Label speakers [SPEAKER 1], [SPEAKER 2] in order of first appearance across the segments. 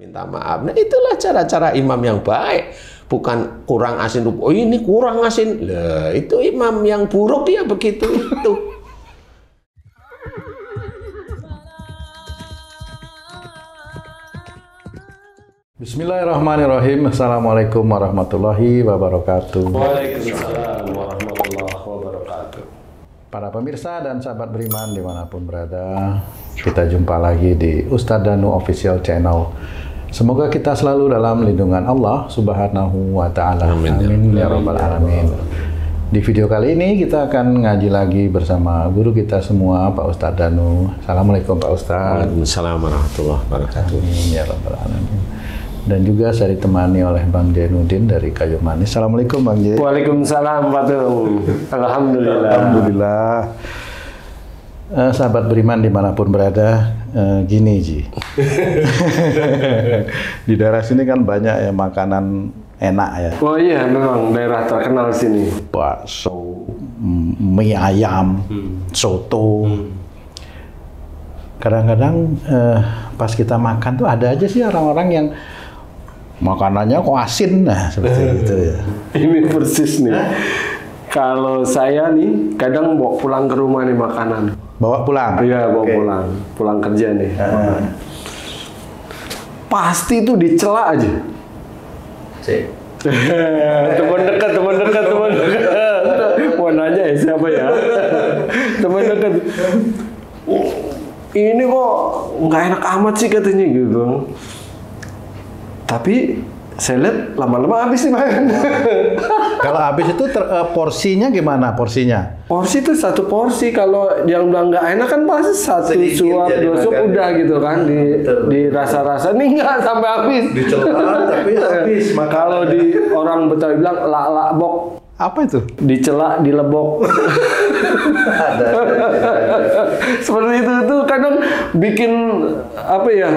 [SPEAKER 1] Minta maaf. Nah, itulah cara-cara imam yang baik. Bukan kurang asin, oh ini kurang asin. Lah, itu imam yang buruk dia begitu itu.
[SPEAKER 2] Bismillahirrahmanirrahim. Assalamualaikum warahmatullahi wabarakatuh.
[SPEAKER 1] Waalaikumsalam warahmatullahi wabarakatuh.
[SPEAKER 2] Para pemirsa dan sahabat beriman dimanapun berada, kita jumpa lagi di Ustadz Danu Official Channel. Semoga kita selalu dalam lindungan Allah Subhanahu wa Ta'ala.
[SPEAKER 1] Amin,
[SPEAKER 2] Amin ya Rabbal Alamin. Di video kali ini kita akan ngaji lagi bersama guru kita semua, Pak Ustadz Danu. Assalamualaikum Pak Ustadz.
[SPEAKER 1] Waalaikumsalam warahmatullahi wabarakatuh.
[SPEAKER 2] Amin ya Rabbal Alamin. Dan juga saya ditemani oleh Bang Jainuddin dari Kayu Manis. Assalamualaikum Bang Jain.
[SPEAKER 3] Waalaikumsalam Pak Tung. Alhamdulillah.
[SPEAKER 2] Alhamdulillah. Sahabat beriman dimanapun berada, gini Ji. Di daerah sini kan banyak ya makanan enak ya.
[SPEAKER 3] Oh iya, memang daerah terkenal sini.
[SPEAKER 2] Bakso, mie ayam, soto. Kadang-kadang pas kita makan tuh ada aja sih orang-orang yang makanannya kok asin, nah seperti itu ya.
[SPEAKER 3] Ini persis nih. Kalau saya nih, kadang bawa pulang ke rumah nih makanan.
[SPEAKER 2] Bawa pulang?
[SPEAKER 3] Iya, bawa pulang. Pulang kerja nih. Pasti itu dicela aja. Teman dekat. Mau nanya ya siapa ya? Teman dekat. Ini kok nggak enak amat sih katanya gitu. Tapi saya lihat lama-lama habis nih makan.
[SPEAKER 2] Kalau habis itu porsinya gimana porsinya?
[SPEAKER 3] Porsi itu satu porsi. Kalau yang bilang nggak enak kan pasti satu suap, dua suap udah gitu kan di rasa-rasa. Ini nggak sampai habis.
[SPEAKER 2] Dicela tapi habis.
[SPEAKER 3] Kalau di orang Betawi bilang lak-lak-bok.
[SPEAKER 2] Apa itu?
[SPEAKER 3] Dicela, dilebok.
[SPEAKER 2] Ada.
[SPEAKER 3] Seperti itu kadang bikin apa ya?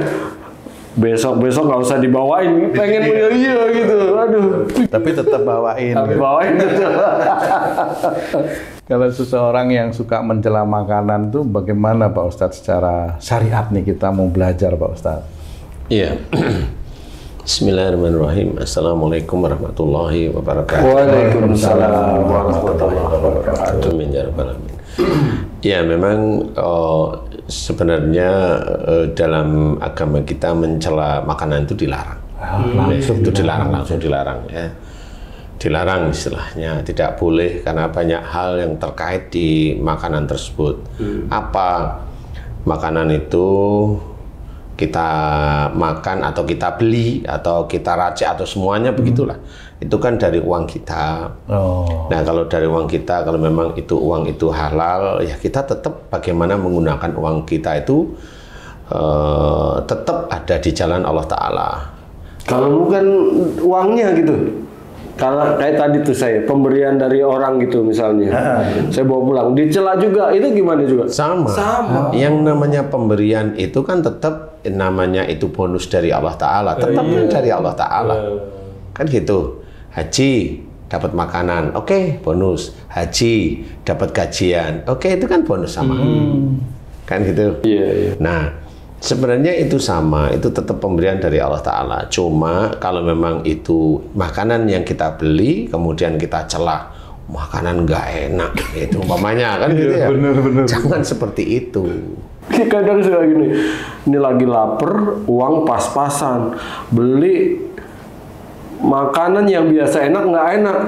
[SPEAKER 3] Besok nggak usah dibawain, pengen iya gitu, aduh.
[SPEAKER 2] Tapi tetap bawain.
[SPEAKER 3] Tapi bawain gitu.
[SPEAKER 2] Kalau seseorang yang suka mencela makanan tuh bagaimana Pak Ustadz secara syariat nih kita mau belajar Pak Ustadz?
[SPEAKER 1] Iya. Bismillahirrahmanirrahim. Assalamualaikum warahmatullahi wabarakatuh.
[SPEAKER 3] Waalaikumsalam warahmatullahi wabarakatuh.
[SPEAKER 1] Amin ya rabbal alamin. Ya, memang sebenarnya dalam agama kita mencela makanan itu dilarang. Langsung dilarang ya. Dilarang istilahnya, tidak boleh karena banyak hal yang terkait di makanan tersebut. Apa makanan itu kita makan atau kita beli atau kita racik atau semuanya begitulah. Itu kan dari uang kita. Nah, kalau dari uang kita, kalau memang itu uang itu halal, ya kita tetap bagaimana menggunakan uang kita itu tetap ada di jalan Allah Ta'ala.
[SPEAKER 3] Kalau bukan uangnya gitu. Kalau kayak tadi tuh saya pemberian dari orang gitu misalnya, saya bawa pulang, dicela juga, itu gimana juga?
[SPEAKER 1] Sama. Yang namanya pemberian itu kan tetap namanya itu bonus dari Allah Ta'ala, tetap dari Allah Ta'ala. Kan gitu. Haji dapat makanan, oke, bonus. Haji dapat gajian, oke, itu kan bonus sama. Kan gitu.
[SPEAKER 3] Iya.
[SPEAKER 1] Nah, sebenarnya itu sama, itu tetap pemberian dari Allah Ta'ala. Cuma kalau memang itu makanan yang kita beli, kemudian kita celah, makanan nggak enak, itu umpamanya kan gitu ya.
[SPEAKER 2] Bener.
[SPEAKER 1] Jangan seperti itu.
[SPEAKER 3] Kadang suka gini, ini lagi lapar, uang pas-pasan, beli makanan yang biasa enak nggak enak.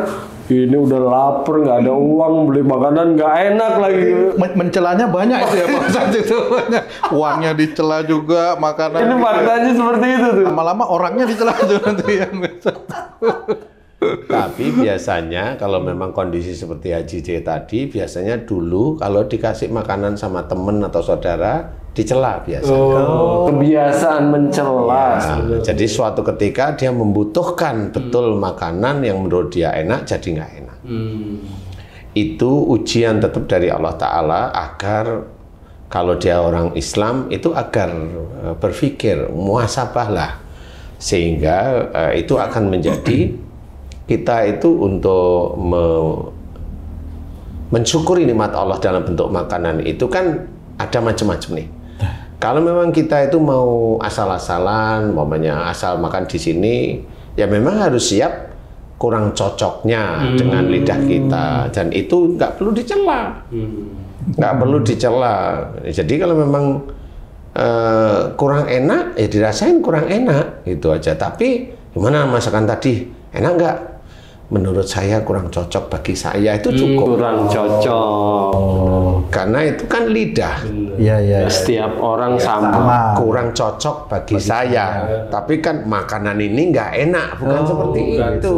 [SPEAKER 3] Ini udah lapar, nggak ada uang, beli makanan nggak enak lagi.
[SPEAKER 2] Mencelanya banyak itu ya Pak Ustadz itu. Uangnya dicela juga, makanan.
[SPEAKER 3] Ini faktanya seperti itu tuh.
[SPEAKER 2] Lama-lama orangnya dicela juga nanti yang
[SPEAKER 1] Tapi biasanya kalau memang kondisi seperti Haji J tadi, biasanya dulu kalau dikasih makanan sama temen atau saudara, dicela biasanya.
[SPEAKER 3] Kebiasaan mencela.
[SPEAKER 1] Ya, jadi suatu ketika dia membutuhkan betul makanan yang menurut dia enak, jadi nggak enak. Itu ujian tetap dari Allah Ta'ala agar kalau dia orang Islam itu agar berpikir muhasabah lah, sehingga itu akan menjadi kita itu untuk mensyukuri nikmat Allah dalam bentuk makanan itu kan ada macam-macam nih. Kalau memang kita itu mau asal-asalan, umpamanya asal makan di sini, ya memang harus siap kurang cocoknya dengan lidah kita, dan itu nggak perlu dicela, nggak perlu dicela. Jadi kalau memang kurang enak, ya dirasain kurang enak, gitu aja. Tapi gimana masakan tadi, enak nggak? Menurut saya kurang cocok bagi saya, itu cukup.
[SPEAKER 3] Kurang cocok.
[SPEAKER 1] Karena itu kan lidah.
[SPEAKER 2] Iya.
[SPEAKER 3] Setiap orang sama.
[SPEAKER 1] Kurang cocok bagi saya. Tapi kan makanan ini nggak enak, bukan seperti itu.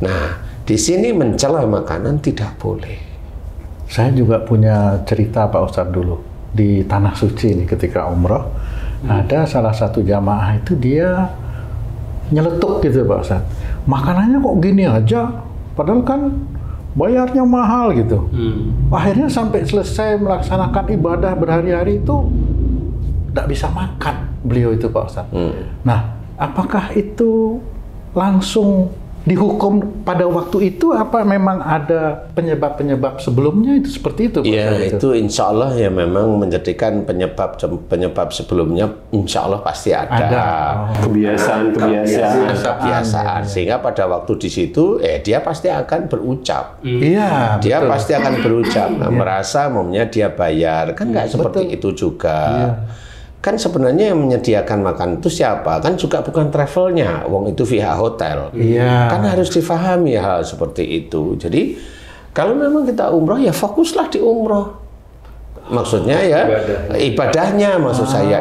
[SPEAKER 1] Nah, di sini mencela makanan tidak boleh.
[SPEAKER 2] Saya juga punya cerita Pak Ustadz dulu di Tanah Suci nih ketika umroh. Ada salah satu jamaah itu dia nyeletuk gitu Pak Ustadz. Makanannya kok gini aja, padahal kan bayarnya mahal gitu. Akhirnya sampai selesai melaksanakan ibadah berhari-hari itu tidak bisa makan beliau itu Pak Ustadz. Nah, apakah itu langsung dihukum pada waktu itu, apa memang ada penyebab-penyebab sebelumnya itu seperti itu Pak
[SPEAKER 1] Ya,
[SPEAKER 2] Ustadz?
[SPEAKER 1] itu insya Allah ya memang menjadikan penyebab sebelumnya insya Allah pasti ada. Kebiasaan. Sehingga pada waktu di situ, dia pasti akan berucap.
[SPEAKER 2] Iya,
[SPEAKER 1] Dia
[SPEAKER 2] betul.
[SPEAKER 1] pasti akan berucap, merasa maunya dia bayar. Kan nggak seperti itu juga. Kan sebenarnya yang menyediakan makan itu siapa? Kan juga bukan travelnya, wong itu via hotel. Kan harus difahami hal seperti itu. Jadi kalau memang kita umroh, ya fokuslah di umroh. Maksudnya ya ibadahnya, maksud saya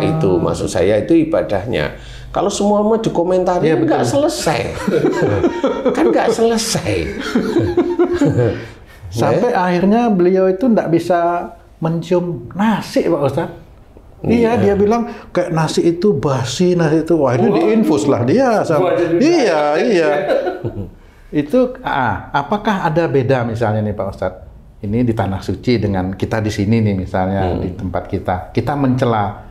[SPEAKER 1] itu ibadahnya. Kalau semua mau dikomentari nggak selesai. Kan nggak selesai.
[SPEAKER 2] Sampai akhirnya beliau itu tidak bisa mencium nasi Pak Ustadz. Iya, dia bilang kayak nasi itu basi, nasi itu akhirnya diinfus lah dia sama. Iya. Itu apakah ada beda misalnya nih Pak Ustadz? Ini di Tanah Suci dengan kita di sini nih misalnya di tempat kita mencela.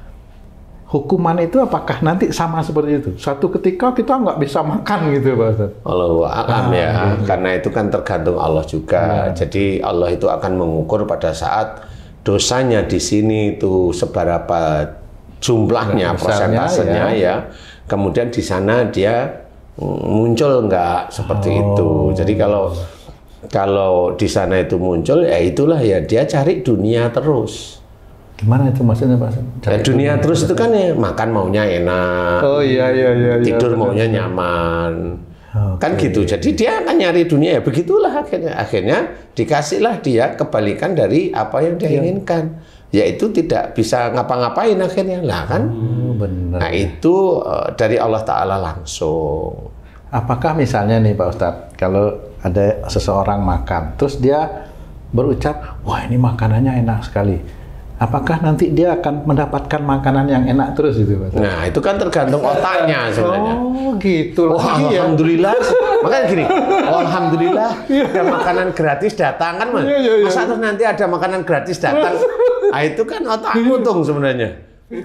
[SPEAKER 2] Hukuman itu apakah nanti sama seperti itu? Suatu ketika kita nggak bisa makan gitu Pak Ustadz.
[SPEAKER 1] Allahu a'lam ya, karena itu kan tergantung Allah juga. Jadi Allah itu akan mengukur pada saat dosanya di sini itu seberapa jumlahnya, persentasenya ya. Kemudian di sana dia muncul nggak seperti itu. Jadi kalau di sana itu muncul, ya itulah ya dia cari dunia terus.
[SPEAKER 2] Gimana itu maksudnya Pak?
[SPEAKER 1] Dunia terus itu kan ya makan maunya enak.
[SPEAKER 2] Oh iya.
[SPEAKER 1] Tidur maunya nyaman. Kan gitu. Jadi dia akan nyari dunia, ya begitulah akhirnya dikasihlah dia kebalikan dari apa yang dia inginkan, yaitu tidak bisa ngapa-ngapain akhirnya lah kan.
[SPEAKER 2] Benar.
[SPEAKER 1] Nah itu dari Allah Ta'ala langsung.
[SPEAKER 2] Apakah misalnya nih Pak Ustadz, kalau ada seseorang makan terus dia berucap, wah ini makanannya enak sekali, apakah nanti dia akan mendapatkan makanan yang enak terus gitu Pak?
[SPEAKER 1] Nah itu kan tergantung otaknya sebenarnya.
[SPEAKER 2] Oh gitu.
[SPEAKER 1] Alhamdulillah. Makanya gini, alhamdulillah ada makanan gratis datang kan Mas. Masa terus nanti ada makanan gratis datang? Nah itu kan otak untung sebenarnya.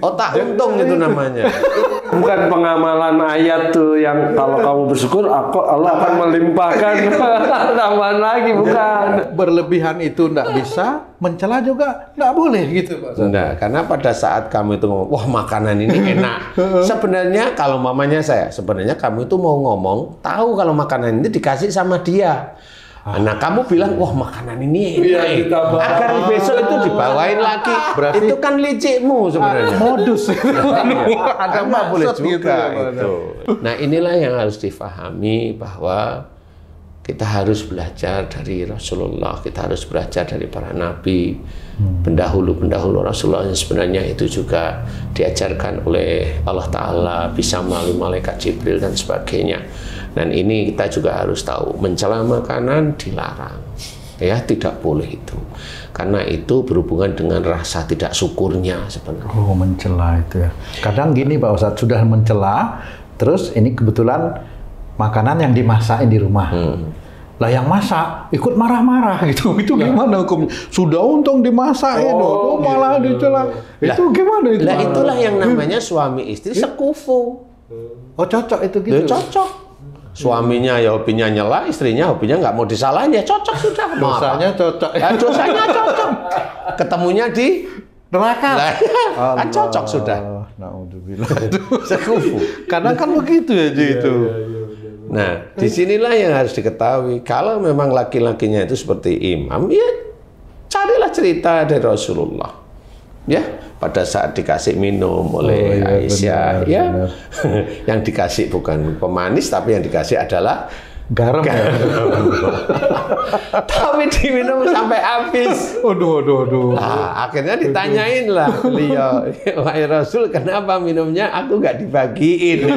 [SPEAKER 1] Otak untung itu namanya.
[SPEAKER 3] Bukan pengamalan ayat tuh yang kalau kamu bersyukur, Allah akan melimpahkan tambahan lagi, bukan.
[SPEAKER 2] Berlebihan itu enggak bisa, mencela juga enggak boleh gitu Pak.
[SPEAKER 1] Enggak, karena pada saat kamu itu ngomong, wah makanan ini enak. Sebenarnya kalau mamanya sebenarnya kamu itu mau ngomong, tahu kalau makanan ini dikasih sama dia. Nah, kamu bilang, wah makanan ini enak. Agar besok itu dibawain lagi.
[SPEAKER 2] Berarti
[SPEAKER 1] itu kan licikmu sebenarnya.
[SPEAKER 2] Modus.
[SPEAKER 1] Ada nggak boleh juga
[SPEAKER 2] gitu,
[SPEAKER 1] itu. Nah, inilah yang harus difahami bahwa kita harus belajar dari Rasulullah, kita harus belajar dari para nabi, pendahulu Rasulullah yang sebenarnya itu juga diajarkan oleh Allah Ta'ala, bisa melalui malaikat Jibril dan sebagainya. Dan ini kita juga harus tahu, mencela makanan dilarang, ya tidak boleh itu, karena itu berhubungan dengan rasa tidak syukurnya sebenarnya.
[SPEAKER 2] Oh, mencela itu ya. Kadang gini Pak Ustadz, sudah mencela, terus ini kebetulan makanan yang dimasakin di rumah. Lah yang masak ikut marah-marah gitu. Itu gimana hukumnya? Sudah untung dimasakin, malah dicela. Itu gimana itu?
[SPEAKER 1] Lah itulah yang namanya suami istri sekufu.
[SPEAKER 2] Oh cocok itu gitu?
[SPEAKER 1] Cocok. Suaminya ya hobinya nyela, istrinya hobinya nggak mau disalahin, ya cocok sudah.
[SPEAKER 2] Dosanya cocok.
[SPEAKER 1] Ya, dosanya cocok. Ketemunya di
[SPEAKER 2] Neraka.
[SPEAKER 1] Lah, kan cocok sudah.
[SPEAKER 2] Naudzubillah.
[SPEAKER 1] Sekufu.
[SPEAKER 2] Kadang kan begitu ya itu.
[SPEAKER 1] Nah, disinilah yang harus diketahui. Kalau memang laki-lakinya itu seperti imam, ya carilah cerita dari Rasulullah. Ya, pada saat dikasih minum oleh Aisyah, benar, ya, benar. Yang dikasih bukan pemanis, tapi yang dikasih adalah
[SPEAKER 2] garam.
[SPEAKER 1] Tapi diminum sampai habis.
[SPEAKER 2] Aduh.
[SPEAKER 1] Nah, akhirnya ditanyain lah beliau, wahai Rasul, kenapa minumnya aku nggak dibagiin? Gitu.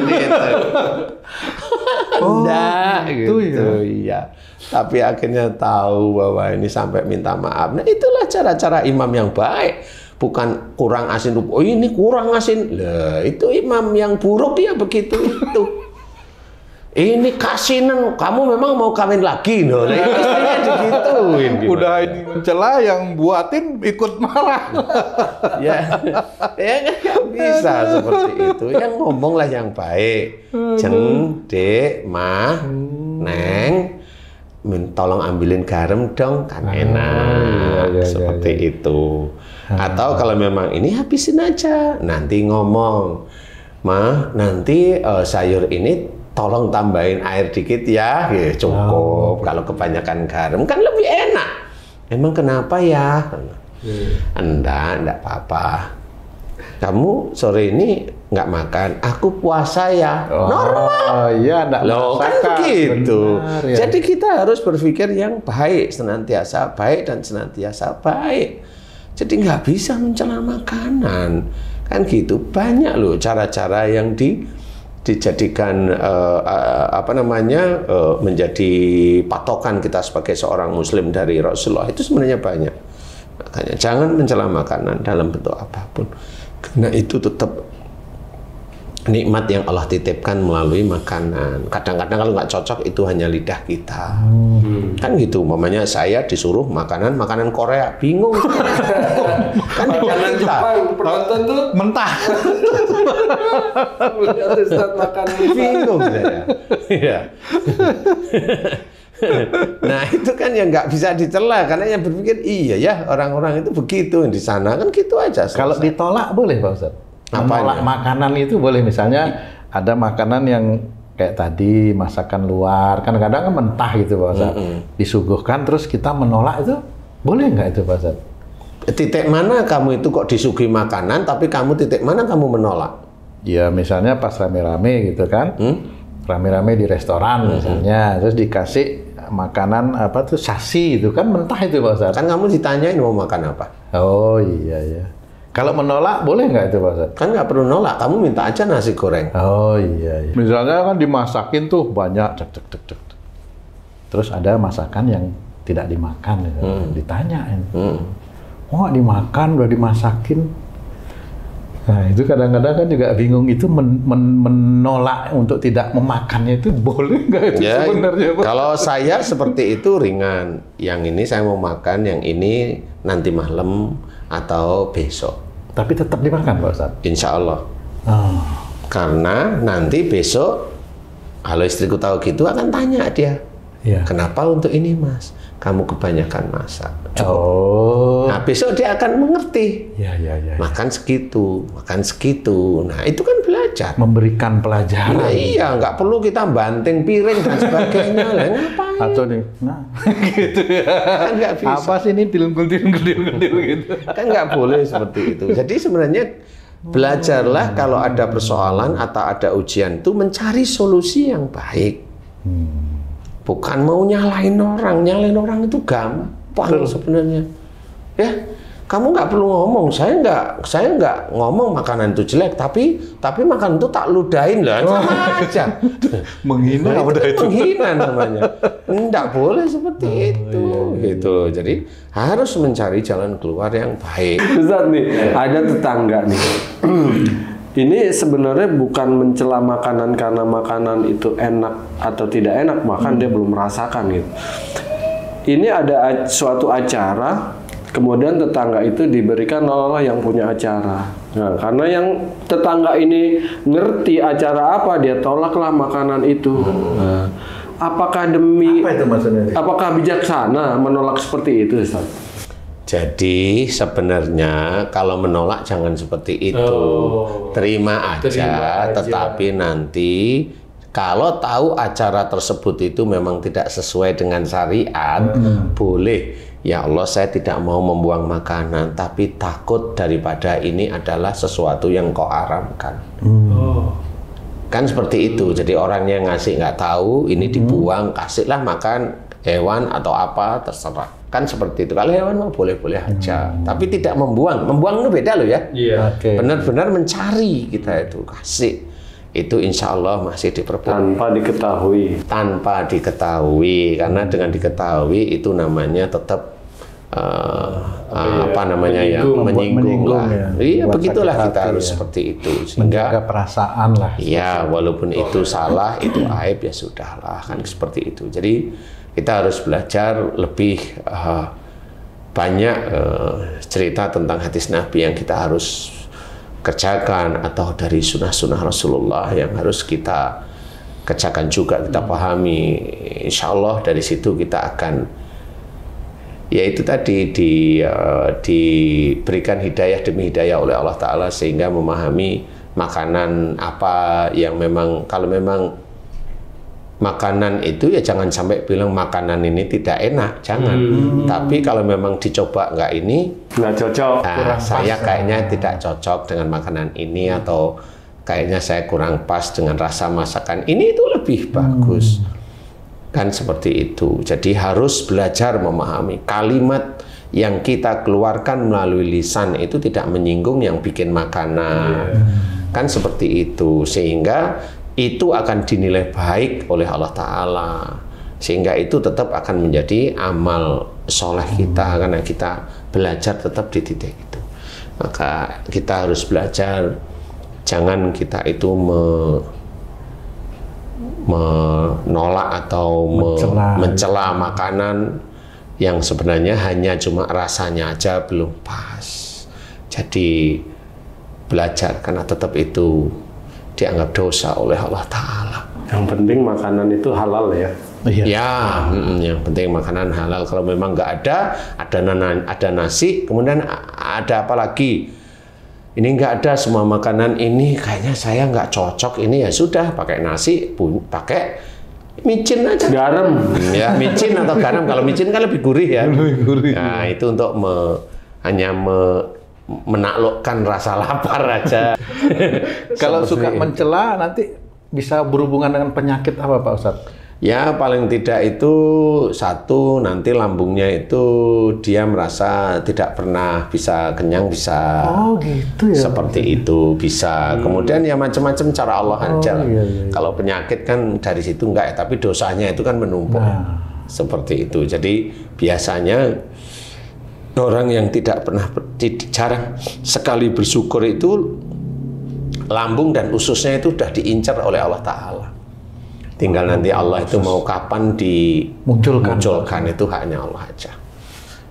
[SPEAKER 1] Enggak, gitu ya. Tapi akhirnya tahu bahwa ini sampai minta maaf. Nah, itulah cara-cara imam yang baik. Bukan kurang asin, oh ini kurang asin. Lah, itu imam yang buruk ya begitu itu. Ini kasinan, kamu memang mau kawin lagi, no? Istrinya digituin.
[SPEAKER 2] Udah ini mencela, yang buatin ikut marah.
[SPEAKER 1] Ya nggak bisa seperti itu. Yang ngomonglah yang baik. Dek, mah, neng, tolong ambilin garam dong, kan enak. Seperti itu. Atau kalau memang ini habisin aja, nanti ngomong, mah, nanti sayur ini tolong tambahin air dikit ya, cukup. Kalau kebanyakan garam kan lebih enak. Emang kenapa ya? Enggak apa-apa. Kamu sore ini nggak makan, aku puasa ya. Normal.
[SPEAKER 2] Iya, enggak
[SPEAKER 1] loh, kan begitu. Benar, ya. Jadi kita harus berpikir yang baik, senantiasa baik dan senantiasa baik. Jadi nggak bisa mencela makanan. Kan gitu. Banyak loh cara-cara yang dijadikan menjadi patokan kita sebagai seorang muslim dari Rasulullah. Itu sebenarnya banyak. Makanya jangan mencela makanan dalam bentuk apapun. Karena itu tetap nikmat yang Allah titipkan melalui makanan. Kadang-kadang kalau nggak cocok itu hanya lidah kita. Kan gitu. Umpamanya saya disuruh makanan Korea, bingung. Kan
[SPEAKER 3] makanan Jepang, penonton tuh
[SPEAKER 2] mentah.
[SPEAKER 3] Ustaz makan
[SPEAKER 1] bingung saya. Iya. Nah itu kan yang nggak bisa dicela karena yang berpikir iya ya orang-orang itu begitu di sana kan gitu aja.
[SPEAKER 2] Kalau ditolak boleh Pak Ustaz? Menolak makanan itu boleh, misalnya ada makanan yang kayak tadi masakan luar, kadang-kadang kan mentah gitu Pak Ustaz. Disuguhkan terus kita menolak, itu boleh nggak itu Pak Ustaz?
[SPEAKER 1] Titik mana kamu itu kok disuguhi makanan tapi kamu titik mana kamu menolak?
[SPEAKER 2] Ya misalnya pas rame-rame gitu kan, rame-rame di restoran misalnya, terus dikasih makanan apa tuh sasi itu kan mentah itu Pak Ustaz.
[SPEAKER 1] Kan kamu ditanyain mau makan apa?
[SPEAKER 2] Oh iya. Kalau menolak boleh nggak itu Pak Ustaz?
[SPEAKER 1] Kan nggak perlu nolak, kamu minta aja nasi goreng.
[SPEAKER 2] Oh iya. Misalnya kan dimasakin tuh banyak, cek. Terus ada masakan yang tidak dimakan, ditanyain. Oh dimakan, udah dimasakin. Nah itu kadang-kadang kan juga bingung, itu menolak untuk tidak memakannya itu boleh nggak itu ya, sebenarnya Pak?
[SPEAKER 1] Kalau saya seperti itu ringan. Yang ini saya mau makan, yang ini nanti malam atau besok.
[SPEAKER 2] Tapi tetap dimakan Pak Ustaz?
[SPEAKER 1] Insya Allah. Karena nanti besok kalau istriku tahu gitu akan tanya dia, kenapa untuk ini Mas? Kamu kebanyakan masak. Nah besok dia akan mengerti. Makan segitu. Nah itu kan belajar.
[SPEAKER 2] Memberikan pelajaran.
[SPEAKER 1] Nah, iya, nggak perlu kita banting piring dan sebagainya. Lah ngapain?
[SPEAKER 2] Atau nih, gitu ya.
[SPEAKER 1] Kan nggak bisa.
[SPEAKER 2] Apa sih ini tilungkul gitu?
[SPEAKER 1] Kan nggak boleh seperti itu. Jadi sebenarnya belajarlah kalau ada persoalan atau ada ujian itu mencari solusi yang baik. Bukan mau nyalain orang itu gampang sebenarnya. Ya, kamu nggak perlu ngomong. Saya nggak ngomong makanan itu jelek, tapi makan itu tak ludahin lah, sama aja.
[SPEAKER 2] Menghina,
[SPEAKER 1] udah itu menghina namanya. Nggak boleh seperti itu, gitu. Jadi harus mencari jalan keluar yang baik.
[SPEAKER 3] Ustaz nih, ada tetangga nih. Ini sebenarnya bukan mencela makanan karena makanan itu enak atau tidak enak, bahkan dia belum merasakan gitu. Ini ada suatu acara, kemudian tetangga itu diberikan oleh yang punya acara. Nah, karena yang tetangga ini ngerti acara apa, dia tolaklah makanan itu. Nah, apakah demi
[SPEAKER 2] apa itu maksudnya?
[SPEAKER 3] Apakah bijaksana menolak seperti itu, Ustaz?
[SPEAKER 1] Jadi sebenarnya kalau menolak jangan seperti itu. Terima aja, tetapi nanti kalau tahu acara tersebut itu memang tidak sesuai dengan syariat, boleh. Ya Allah, saya tidak mau membuang makanan, tapi takut daripada ini adalah sesuatu yang kau haramkan. Kan seperti itu. Jadi orang yang ngasih nggak tahu, ini dibuang, kasihlah makan hewan atau apa, terserah. Kan seperti itu. Kalau hewan mah boleh-boleh aja. Tapi tidak membuang. Membuang itu beda loh ya. Benar-benar mencari kita itu, kasih. Itu insya Allah masih diperbolehkan. Tanpa diketahui. Karena dengan diketahui itu namanya tetap menyinggung lah.
[SPEAKER 2] Ya.
[SPEAKER 1] Iya, begitulah kita harus seperti itu.
[SPEAKER 2] Sehingga menjaga perasaan lah.
[SPEAKER 1] Iya, walaupun itu salah, itu aib, ya sudahlah, kan seperti itu. Jadi kita harus belajar lebih banyak cerita tentang hadis Nabi yang kita harus kerjakan, atau dari sunnah-sunnah Rasulullah yang harus kita kerjakan juga, kita pahami. Insya Allah dari situ kita akan, yaitu tadi diberikan hidayah demi hidayah oleh Allah Ta'ala, sehingga memahami makanan apa yang memang, kalau memang makanan itu ya jangan sampai bilang makanan ini tidak enak, jangan. Tapi kalau memang dicoba nggak
[SPEAKER 3] cocok,
[SPEAKER 1] saya kayaknya tidak cocok dengan makanan ini, atau kayaknya saya kurang pas dengan rasa masakan ini, itu lebih bagus. Kan seperti itu. Jadi harus belajar memahami kalimat yang kita keluarkan melalui lisan itu tidak menyinggung yang bikin makanan. Kan seperti itu. Sehingga itu akan dinilai baik oleh Allah Ta'ala. Sehingga itu tetap akan menjadi amal soleh kita, karena kita belajar tetap di titik itu. Maka kita harus belajar, jangan kita itu menolak atau mencela makanan yang sebenarnya hanya cuma rasanya aja belum pas. Jadi belajar, karena tetap itu dianggap dosa oleh Allah Ta'ala.
[SPEAKER 3] Yang penting makanan itu halal ya.
[SPEAKER 1] Ya, yang penting makanan halal. Kalau memang nggak ada nasi, kemudian ada apa lagi? Ini nggak ada, semua makanan ini kayaknya saya nggak cocok, ini ya sudah, pakai nasi, pakai micin aja.
[SPEAKER 3] Garam.
[SPEAKER 1] Ya, micin atau garam. Kalau micin kan lebih gurih ya.
[SPEAKER 2] Lebih gurih.
[SPEAKER 1] Nah, itu untuk hanya menaklukkan rasa lapar aja.
[SPEAKER 2] Kalau suka mencela, nanti bisa berhubungan dengan penyakit apa Pak Ustadz?
[SPEAKER 1] Ya, paling tidak itu satu, nanti lambungnya itu dia merasa tidak pernah bisa kenyang, bisa
[SPEAKER 2] gitu ya,
[SPEAKER 1] seperti itu bisa. Kemudian ya macam-macam cara Allah aja.
[SPEAKER 2] Iya.
[SPEAKER 1] Kalau penyakit kan dari situ enggak ya, tapi dosanya itu kan menumpuk. Seperti itu. Jadi biasanya orang yang tidak pernah, jarang sekali bersyukur itu, lambung dan ususnya itu sudah diincar oleh Allah Ta'ala. Tinggal nanti Allah itu mau kapan dimunculkan, itu haknya Allah aja.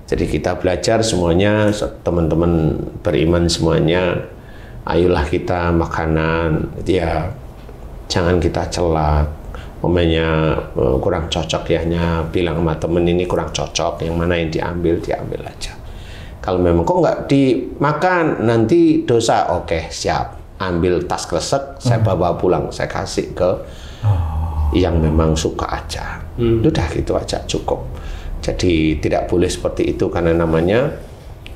[SPEAKER 1] Jadi kita belajar semuanya, teman-teman beriman semuanya, ayolah kita makanan, ya jangan kita celak. Momennya kurang cocok ya, bilang sama temen ini kurang cocok, yang mana yang diambil aja. Kalau memang kok nggak dimakan nanti dosa, oke siap, ambil tas kresek, saya bawa pulang, saya kasih ke yang memang suka aja. Udah gitu aja cukup. Jadi tidak boleh seperti itu, karena namanya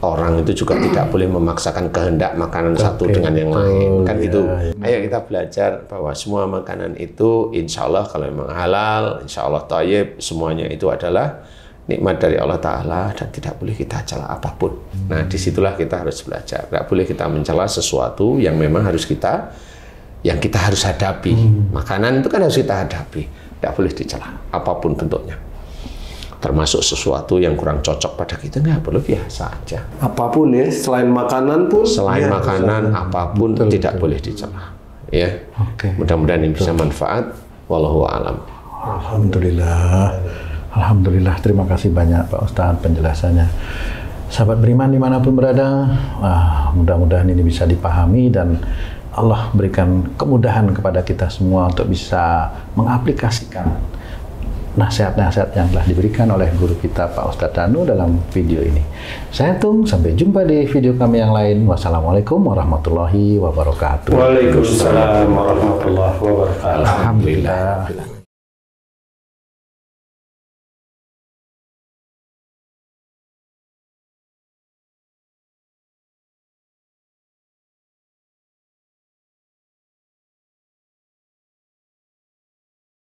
[SPEAKER 1] orang itu juga tidak boleh memaksakan kehendak makanan satu dengan yang lain. Kan gitu. Ayo kita belajar bahwa semua makanan itu insya Allah kalau memang halal, insya Allah thayyib, semuanya itu adalah nikmat dari Allah Ta'ala dan tidak boleh kita cela apapun. Nah disitulah kita harus belajar. Tidak boleh kita mencela sesuatu yang memang harus kita hadapi. Makanan itu kan harus kita hadapi, tidak boleh dicela apapun bentuknya, termasuk sesuatu yang kurang cocok pada kita, nggak perlu, biasa aja.
[SPEAKER 3] Apapun ya, selain makanan pun.
[SPEAKER 1] Selain makanan, apapun tidak boleh dicela. Ya, mudah-mudahan ini bisa manfaat. Wallahu a'lam.
[SPEAKER 2] Alhamdulillah, terima kasih banyak Pak Ustadz penjelasannya. Sahabat beriman dimanapun berada, mudah-mudahan ini bisa dipahami dan Allah berikan kemudahan kepada kita semua untuk bisa mengaplikasikan nasihat-nasihat yang telah diberikan oleh guru kita Pak Ustadz Danu dalam video ini. Saya Tung, sampai jumpa di video kami yang lain. Wassalamualaikum warahmatullahi wabarakatuh.
[SPEAKER 3] Waalaikumsalam warahmatullahi wabarakatuh.
[SPEAKER 2] Alhamdulillah.